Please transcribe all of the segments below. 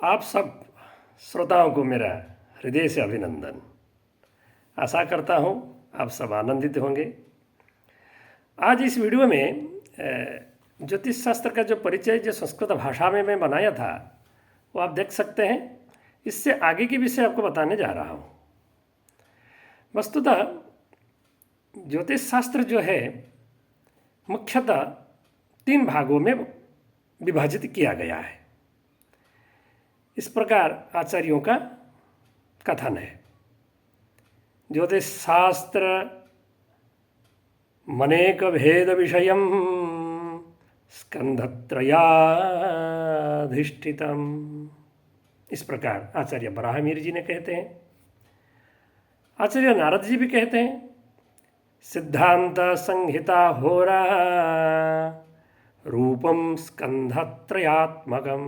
आप सब श्रोताओं को मेरा हृदय से अभिनंदन। आशा करता हूँ आप सब आनंदित होंगे। आज इस वीडियो में ज्योतिष शास्त्र का जो परिचय जो संस्कृत भाषा में मैं बनाया था वो आप देख सकते हैं। इससे आगे के विषय आपको बताने जा रहा हूँ। वस्तुतः ज्योतिष शास्त्र जो है मुख्यतः 3 भागों में विभाजित किया गया है। इस प्रकार आचार्यों का कथन है। ज्योतिष शास्त्र मनेक भेद विषयम स्कंधत्रयाधिष्ठितम। इस प्रकार आचार्य बराहमिहिर जी ने कहते हैं। आचार्य नारद जी भी कहते हैं सिद्धांत संहिता होरा रूपम स्कंधत्रयात्मकम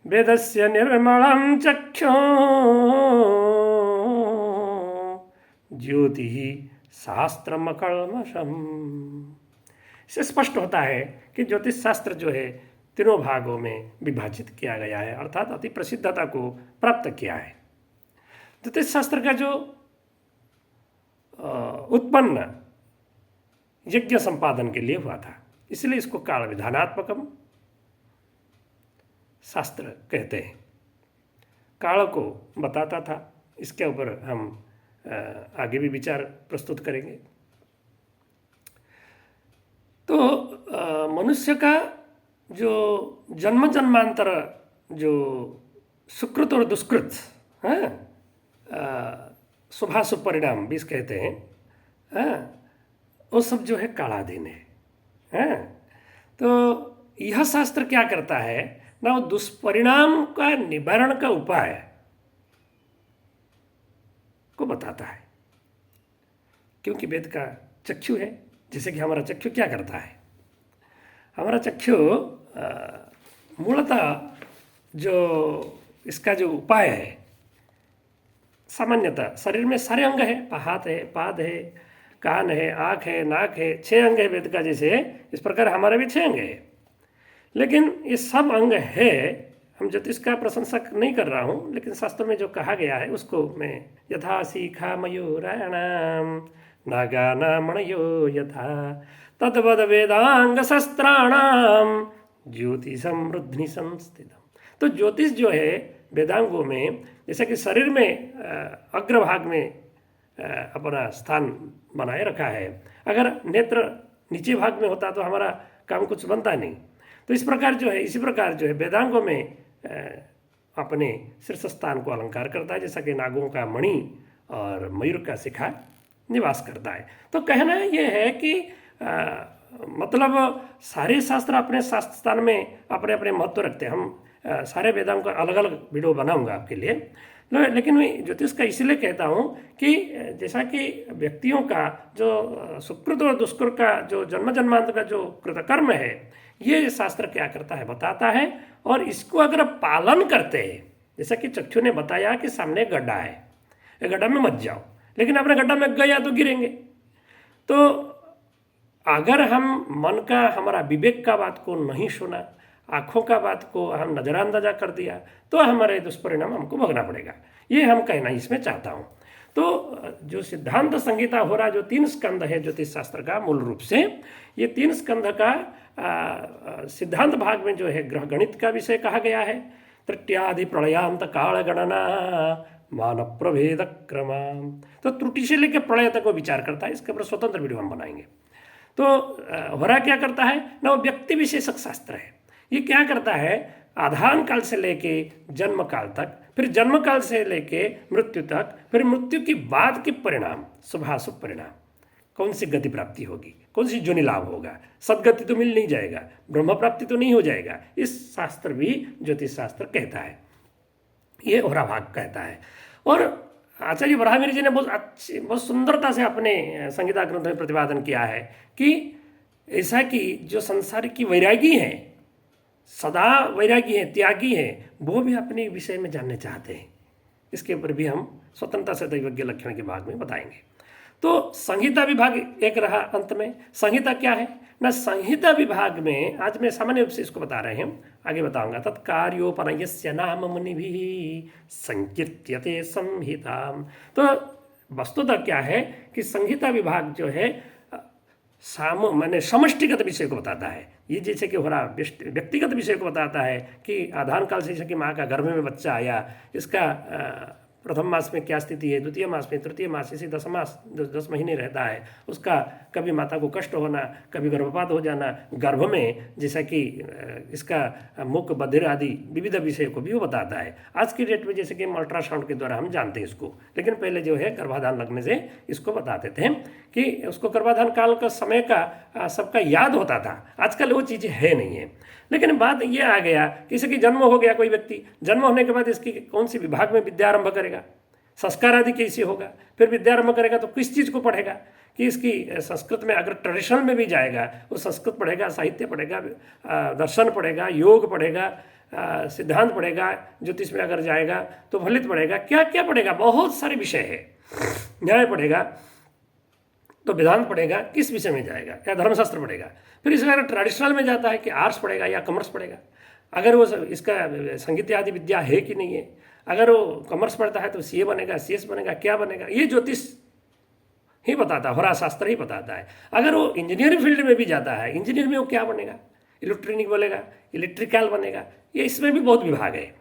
वेदस्य निर्मलं चक्षु ज्योति शास्त्रमकल्मषम्। इससे स्पष्ट होता है कि ज्योतिष शास्त्र जो है 3 भागों में विभाजित किया गया है, अर्थात अति प्रसिद्धता को प्राप्त किया है। ज्योतिष शास्त्र का जो उत्पन्न यज्ञ संपादन के लिए हुआ था, इसलिए इसको काल विधानात्मकम शास्त्र कहते हैं। काल को बताता था। इसके ऊपर हम आगे भी विचार प्रस्तुत करेंगे। तो मनुष्य का जो जन्म जन्मांतर जो सुकृत और दुष्कृत शुभाशुभ परिणाम भी कहते हैं, वो सब जो है कालाधीन है। तो यह शास्त्र क्या करता है ना, वो दुष्परिणाम का निवारण का उपाय को बताता है। क्योंकि वेद का चक्षु है। जैसे कि हमारा चक्षु क्या करता है, हमारा चक्षु मूलतः जो इसका जो उपाय है, सामान्यतः शरीर में सारे अंग है, हाथ है, पाद है, कान है, आँख है, नाक है, 6 अंग है वेद का। जैसे इस प्रकार हमारा भी 6 अंग है। लेकिन ये सब अंग है, हम ज्योतिष का प्रशंसक नहीं कर रहा हूँ, लेकिन शास्त्र में जो कहा गया है उसको मैं यथा शिखा मयूराणाम नागानामणयो यथा तद्वद वेदांग शस्त्राणाम ज्योतिषम रुद्नि संस्थितम। तो ज्योतिष जो है वेदांगों में, जैसा कि शरीर में अग्रभाग में अपना स्थान बनाए रखा है। अगर नेत्र नीचे भाग में होता तो हमारा काम कुछ बनता नहीं। तो इस प्रकार जो है, इसी प्रकार जो है वेदांगों में अपने शीर्ष स्थान को अलंकार करता है, जैसा कि नागों का मणि और मयूर का शिखा निवास करता है। तो कहना यह है कि मतलब सारे शास्त्र अपने शास्त्र स्थान में अपने अपने महत्व रखते हैं। हम सारे वेदांगों का अलग अलग वीडियो बनाऊंगा आपके लिए, लेकिन मैं ज्योतिष का इसलिए कहता हूँ कि जैसा कि व्यक्तियों का जो सुकृत और दुष्कृत का जो जन्म जन्मांतर का जो कृतकर्म है, ये शास्त्र क्या करता है बताता है। और इसको अगर पालन करते हैं, जैसा कि चक्षु ने बताया कि सामने गड्ढा है, गड्ढा में मत जाओ, लेकिन अपने गड्ढा में गया तो गिरेंगे। तो अगर हम मन का, हमारा विवेक का बात को नहीं सुना, आँखों का बात को हम नज़रअंदाजा कर दिया, तो हमारे दुष्परिणाम हमको भोगना पड़ेगा। ये हम कहना इसमें चाहता हूँ। तो जो सिद्धांत संहिता हो रहा, जो 3 स्कंध है ज्योतिष शास्त्र का, मूल रूप से ये 3 स्कंध का सिद्धांत भाग में जो है ग्रह गणित का विषय कहा गया है। तृतीयादि प्रलयांत काल गणना मान प्रभेद क्रम। तो त्रुटि से लेकर प्रलय तक वो विचार करता है। इसके ऊपर स्वतंत्र वीडियो हम बनाएंगे। तो हो रहा क्या करता है ना, वो व्यक्ति विशेषक शास्त्र है। ये क्या करता है, आधान काल से लेके जन्म काल तक, फिर जन्म काल से लेके मृत्यु तक, फिर मृत्यु के बाद के परिणाम, शुभाशुभ परिणाम, कौन सी गति प्राप्ति होगी, कौन सी योनि लाभ होगा, सदगति तो मिल नहीं जाएगा, ब्रह्म प्राप्ति तो नहीं हो जाएगा। इस शास्त्र भी ज्योतिष शास्त्र कहता है, ये होरा भाग कहता है। और आचार्य बराहमिहिर जी ने बहुत सुंदरता से अपने संहिता ग्रंथ में प्रतिपादन किया है कि ऐसा कि जो संसार की वैरागी हैं, सदा वैरागी हैं, त्यागी हैं, वो भी अपने विषय में जानने चाहते हैं। इसके ऊपर भी हम स्वतंत्रता से दैवज्ञ लक्षण के भाग में बताएंगे। तो संहिता विभाग एक रहा अंत में। संहिता क्या है ना, संहिता विभाग में आज मैं सामान्य रूप से इसको बता रहे हैं, आगे बताऊंगा। तत्कार्योपनयस्य नाम मुनिभिः संकीर्त्यते संहिता। तो वस्तुतः क्या है कि संहिता विभाग जो है माने समष्टिगत विषय को बताता है। ये जैसे कि हो रहा व्यक्तिगत विषय को बताता है कि आधान काल से जैसे कि माँ का गर्भ में बच्चा आया, इसका प्रथम मास में क्या स्थिति है, द्वितीय मास में, तृतीय मास, इसी 10 महीने रहता है, उसका कभी माता को कष्ट होना, कभी गर्भपात हो जाना गर्भ में, जैसा कि इसका मुख बधिर आदि विविध विषय को भी वो बताता है। आज की डेट में जैसे कि अल्ट्रासाउंड के द्वारा हम जानते हैं इसको, लेकिन पहले जो है गर्भाधान लगने से इसको बताते थे कि उसको गर्भाधान काल का समय का सबका याद होता था। आजकल वो चीज़ें है नहीं है। लेकिन बात ये आ गया, किसी की जन्म हो गया, कोई व्यक्ति जन्म होने के बाद इसकी कौन सी विभाग में विद्या आरंभ करेगा, संस्कार आदि कैसे होगा, फिर विद्या आरंभ करेगा तो किस चीज़ को पढ़ेगा कि इसकी संस्कृत में अगर ट्रेडिशनल में भी जाएगा वो संस्कृत पढ़ेगा, साहित्य पढ़ेगा, दर्शन पढ़ेगा, योग पढ़ेगा, सिद्धांत पढ़ेगा, ज्योतिष में अगर जाएगा तो फलित पढ़ेगा, क्या क्या पढ़ेगा, बहुत सारे विषय है। न्याय पढ़ेगा तो वेदांत पढ़ेगा, किस विषय में जाएगा, या धर्मशास्त्र पढ़ेगा। फिर इसका अगर ट्रेडिशनल में जाता है कि आर्ट्स पढ़ेगा या कॉमर्स पढ़ेगा, अगर वो इसका संगीत आदि विद्या है कि नहीं है, अगर वो कॉमर्स पढ़ता है तो सीए बनेगा, सीएस बनेगा, क्या बनेगा, ये ज्योतिष ही बताता है, होरा शास्त्र ही बताता है। अगर वो इंजीनियरिंग फील्ड में भी जाता है, इंजीनियर में वो क्या बनेगा, इलेक्ट्रॉनिक बनेगा, इलेक्ट्रिकल बनेगा, ये इसमें भी बहुत विभाग है।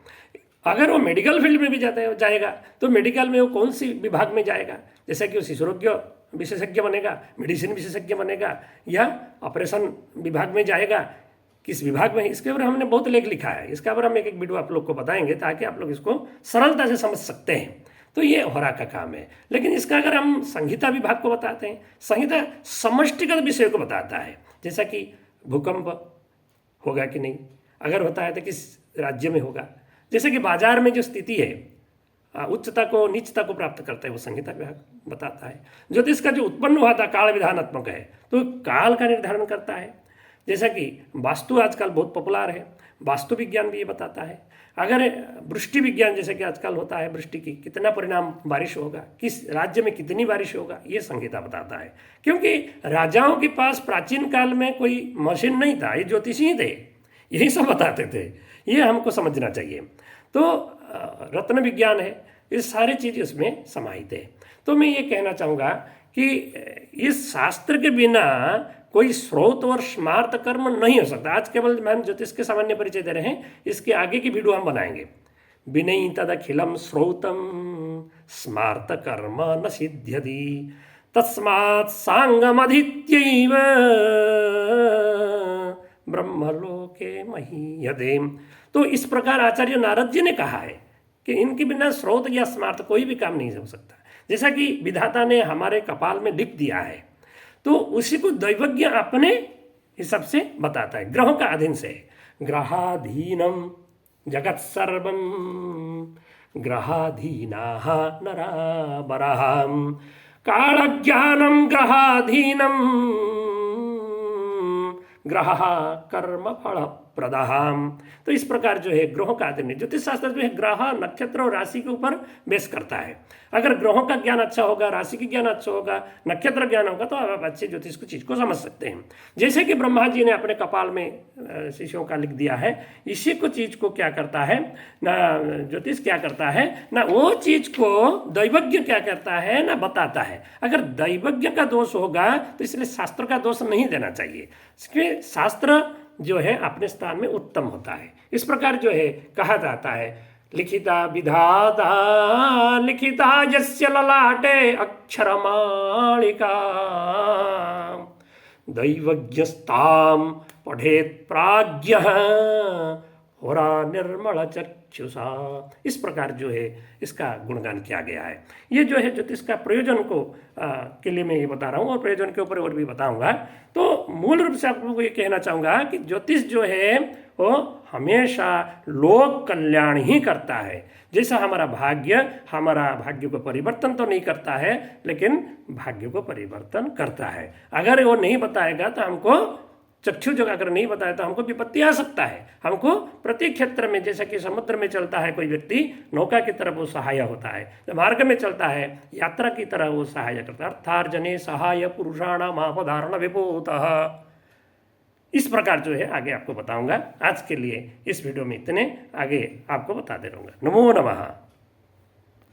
अगर वो मेडिकल फील्ड में भी जाएगा तो मेडिकल में वो कौन सी विभाग में जाएगा, जैसे कि वो शिशुरोग्य विशेषज्ञ बनेगा, मेडिसिन विशेषज्ञ बनेगा, या ऑपरेशन विभाग में जाएगा, किस विभाग में, इसके ऊपर हमने बहुत लेख लिखा है। इसके ऊपर हम एक एक वीडियो आप लोग को बताएंगे ताकि आप लोग इसको सरलता से समझ सकते हैं। तो ये होरा का काम है। लेकिन इसका अगर हम संहिता विभाग को बताते हैं, संहिता समष्टिगत विषय को बताता है, जैसा कि भूकंप होगा कि नहीं, अगर होता है तो किस राज्य में होगा, जैसे कि बाजार में जो स्थिति है उच्चता को नीचता को प्राप्त करता है, वो संहिता विभाग बताता है। ज्योतिष का जो उत्पन्न हुआ था काल विधानात्मक है, तो काल का निर्धारण करता है। जैसा कि वास्तु आजकल बहुत पॉपुलर है, वास्तु विज्ञान भी ये बताता है। अगर वृष्टि विज्ञान जैसे कि आजकल होता है, वृष्टि की कितना परिणाम बारिश होगा, किस राज्य में कितनी बारिश होगा, ये संहिता बताता है। क्योंकि राजाओं के पास प्राचीन काल में कोई मशीन नहीं था, ये ज्योतिषी थे, यही सब बताते थे। ये हमको समझना चाहिए। तो रत्न विज्ञान है, ये सारी चीज़ इसमें समाहित है। तो मैं ये कहना चाहूँगा कि इस शास्त्र के बिना कोई स्रोत और स्मार्त कर्म नहीं हो सकता। आज केवल मैम ज्योतिष के सामान्य परिचय दे रहे हैं, इसके आगे की वीडियो हम बनाएंगे। विनयी तदखिलम स्रोतम स्मार्त कर्म न सिद्ध्यति तस्मात् सांगमधीत्यैव ब्रह्मलोके महीयते। तो इस प्रकार आचार्य नारद जी ने कहा है कि इनके बिना स्रोत या स्मार्त कोई भी काम नहीं हो सकता। जैसा कि विधाता ने हमारे कपाल में लिख दिया है, तो उसी को दैवज्ञ अपने हिसाब से बताता है। ग्रहों का अधीन से, ग्रहाधीनम जगत सर्वम ग्रहाधीनाः नरा बरहम कालज्ञानम ग्रहाधीनम ग्रह कर्म फल प्रदाहम। तो इस प्रकार जो है ग्रहों का अध्ययन, ज्योतिष शास्त्र जो है ग्रह नक्षत्र और राशि के ऊपर बेस करता है। अगर ग्रहों का ज्ञान अच्छा होगा, राशि का ज्ञान अच्छा होगा, नक्षत्र ज्ञान होगा, तो आप अच्छे ज्योतिष को चीज को समझ सकते हैं। जैसे कि ब्रह्मा जी ने अपने कपाल में शिष्यों का लिख दिया है, इसी को चीज को क्या करता है ना ज्योतिष क्या करता है ना, वो चीज को दैवज्ञ क्या करता है ना बताता है। अगर दैवज्ञ का दोष होगा तो इसलिए शास्त्र का दोष नहीं देना चाहिए। इसके शास्त्र जो है अपने स्थान में उत्तम होता है। इस प्रकार जो है कहा जाता है, लिखिता विधाता लिखिता यस्य ललाटे अक्षरमालिका दैवज्ञस्ताम पठेत प्राज्ञः होरा निर्मल चक्षुषा। इस प्रकार जो है इसका गुणगान किया गया है। ये जो है ज्योतिष का प्रयोजन को के लिए मैं ये बता रहा हूँ, और प्रयोजन के ऊपर और भी बताऊंगा। तो मूल रूप से आप लोगों को ये कहना चाहूँगा कि ज्योतिष जो है वो हमेशा लोक कल्याण ही करता है। जैसा हमारा भाग्य को परिवर्तन तो नहीं करता है, लेकिन भाग्य को परिवर्तन करता है। अगर वो नहीं बताएगा तो हमको चक्षु जब अगर नहीं बताए तो हमको विपत्ति आ सकता है। हमको प्रत्येक क्षेत्र में, जैसे कि समुद्र में चलता है कोई व्यक्ति, नौका की तरफ वो सहाय होता है, जब मार्ग में चलता है यात्रा की तरह वो सहाय करता है। अर्थार्जने सहाय पुरुषाणाम आपदारण विभूतः। इस प्रकार जो है आगे आपको बताऊंगा। आज के लिए इस वीडियो में इतने, आगे आपको बताते रहूंगा। नमो नमः।